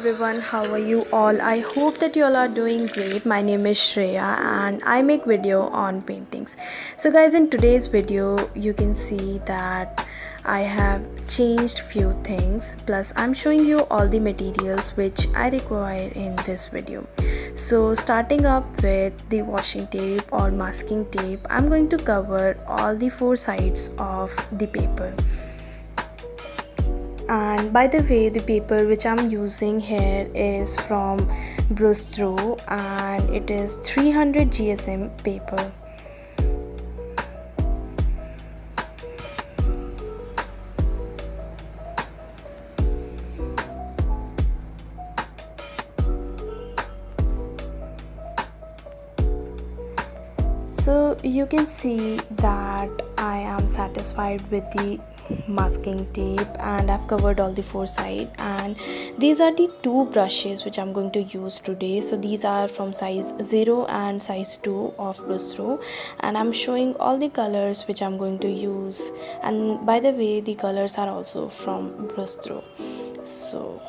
everyone, how are you all? I hope that you all are doing great. My name is Shreya and I make video on paintings. So guys, in today's video you can see that I have changed few things, plus I'm showing you all the materials which I require in this video. So starting up with the washing tape or masking tape, I'm going to cover all the four sides of the paper. And by the way, the paper which I'm using here is from Brustro and it is 300 GSM paper. So you can see that I am satisfied with the masking tape and I've covered all the four sides, and these are the two brushes which I'm going to use today. So these are from size 0 and size 2 of Brustro, and I'm showing all the colors which I'm going to use, and by the way the colors are also from Brustro. So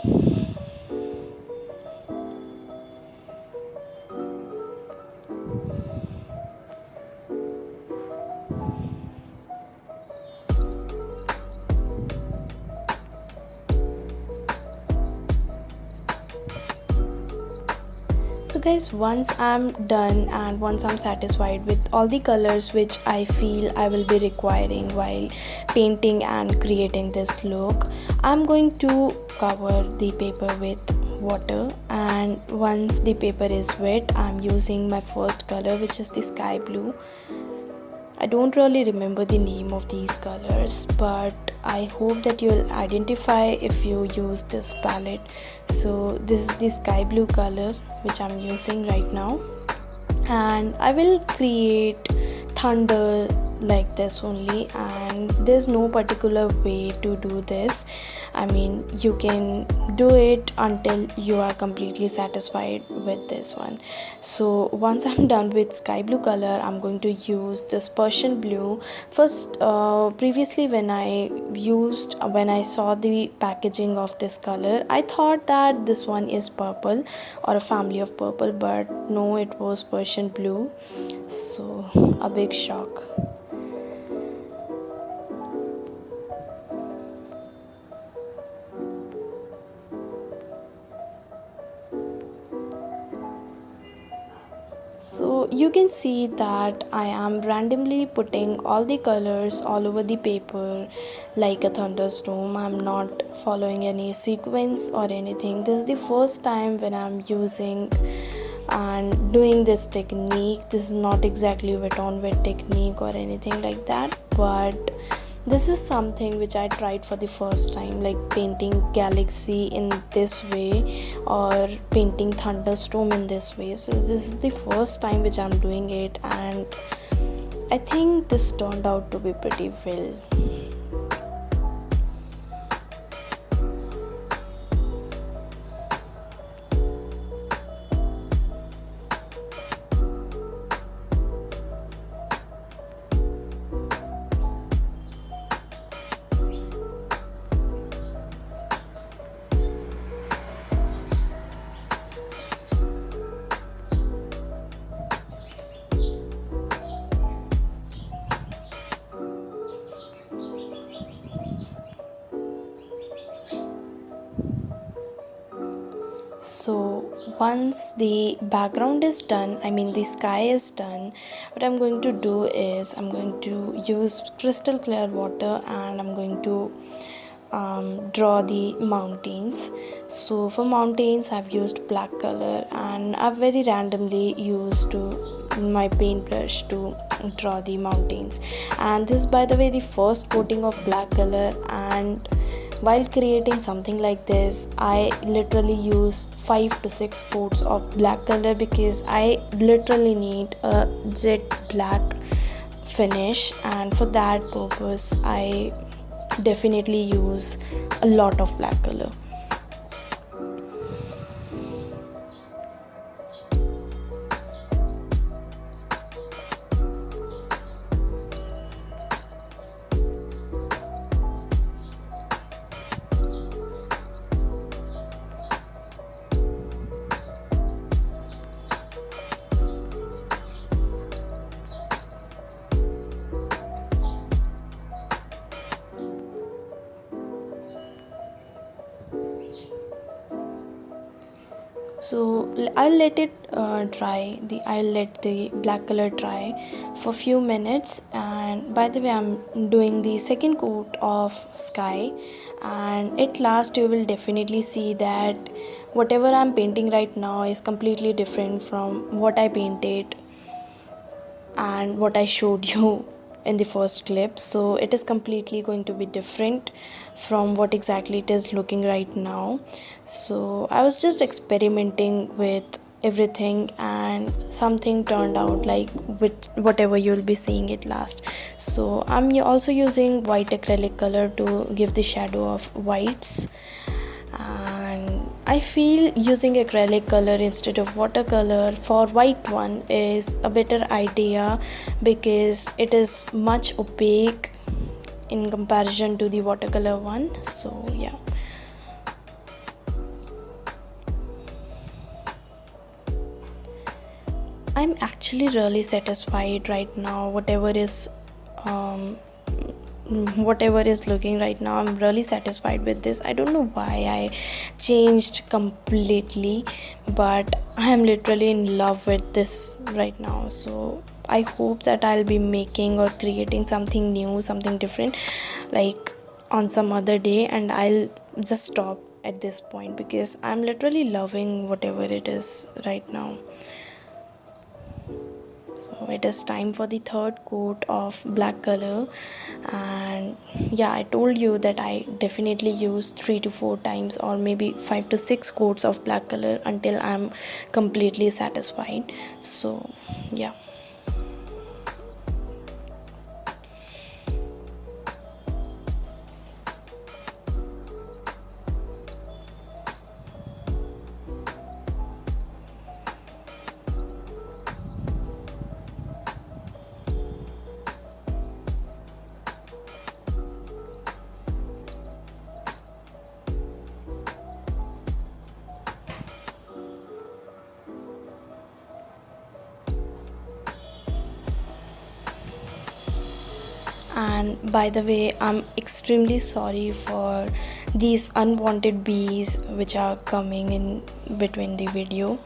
So guys, once I'm done and once I'm satisfied with all the colors which I feel I will be requiring while painting and creating this look, I'm going to cover the paper with water, and once the paper is wet, I'm using my first color, which is the sky blue. I don't really remember the name of these colors, but I hope that you'll identify if you use this palette. So this is the sky blue color which I'm using right now, and I will create thunder like this only, and there's no particular way to do this. I mean, you can do it until you are completely satisfied with this one. So once I'm done with sky blue color, I'm going to use this Persian blue. First, previously when I saw the packaging of this color, I thought that this one is purple or a family of purple, but no, it was Persian blue. So a big shock. So you can see that I am randomly putting all the colors all over the paper like a thunderstorm. I'm not following any sequence or anything. This is the first time when I'm using and doing this technique. This is not exactly wet on wet technique or anything like that, but this is something which I tried for the first time, like painting galaxy in this way or painting thunderstorm in this way. So this is the first time which I'm doing it, and I think this turned out to be pretty well. So once the background is done, I mean the sky is done, what I'm going to do is I'm going to use crystal clear water and I'm going to draw the mountains. So for mountains I've used black color, and I've very randomly used my paintbrush to draw the mountains. And this is, by the way, the first coating of black color, and while creating something like this, I literally use 5 to 6 coats of black color because I literally need a jet black finish, and for that purpose I definitely use a lot of black color. So I'll let it dry. I'll let the black color dry for few minutes. And by the way, I'm doing the second coat of sky, and at last you will definitely see that whatever I'm painting right now is completely different from what I painted and what I showed you in the first clip. So it is completely going to be different from what exactly it is looking right now. So I was just experimenting with everything, and something turned out like with whatever you'll be seeing it last. So I'm also using white acrylic color to give the shadow of whites, and I feel using acrylic color instead of watercolor for white one is a better idea, because it is much opaque in comparison to the watercolor one. So yeah, I'm actually really satisfied right now. Um, whatever is looking right now, I'm really satisfied with this. I don't know why I changed completely, but I am literally in love with this right now. So I hope that I'll be making or creating something new, something different, like on some other day, and I'll just stop at this point because I'm literally loving whatever it is right now. So it is time for the third coat of black color. And yeah, I told you that I definitely use 3 to 4 times or maybe 5 to 6 coats of black color until I'm completely satisfied. So yeah. And by the way, I'm extremely sorry for these unwanted bees which are coming in between the video.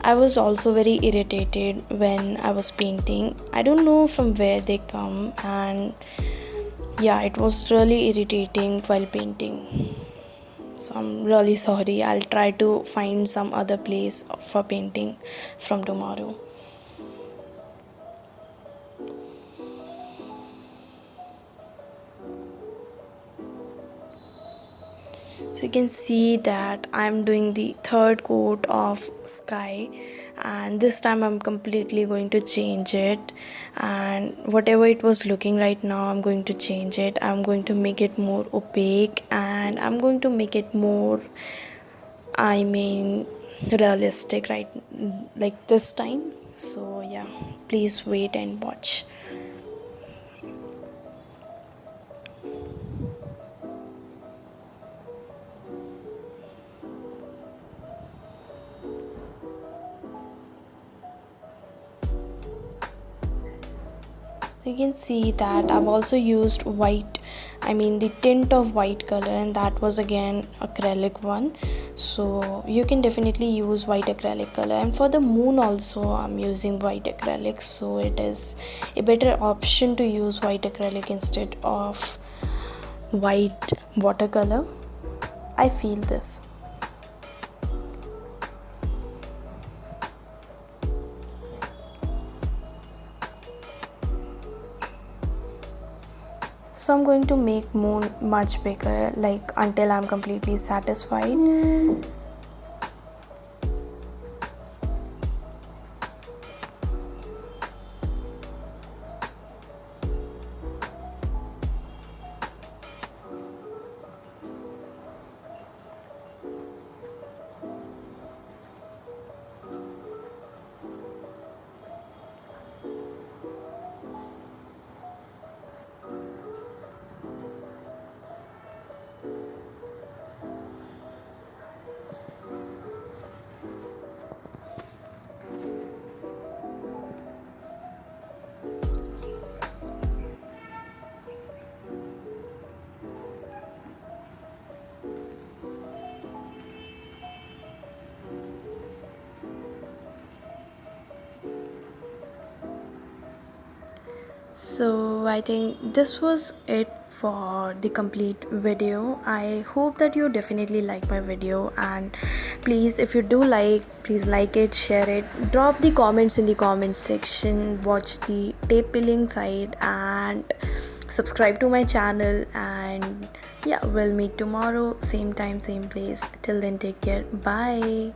I was also very irritated when I was painting. I don't know from where they come, and yeah, it was really irritating while painting. So I'm really sorry. I'll try to find some other place for painting from tomorrow. So you can see that I'm doing the third coat of sky, and this time I'm completely going to change it. And whatever it was looking right now, I'm going to change it. I'm going to make it more opaque, and I'm going to make it more, I mean, realistic, right, like this time. So yeah, please wait and watch. So you can see that I've also used white, I mean the tint of white color, and that was again acrylic one. So you can definitely use white acrylic color, and for the moon also I'm using white acrylic. So it is a better option to use white acrylic instead of white watercolor. I feel this. So I'm going to make moon much bigger, like until I'm completely satisfied. So I think this was it for the complete video. I hope that you definitely like my video, and please, if you do like, please like it, share it, drop the comments in the comments section, watch the tape peeling side, and subscribe to my channel. And yeah, we'll meet tomorrow, same time, same place. Till then, take care. Bye.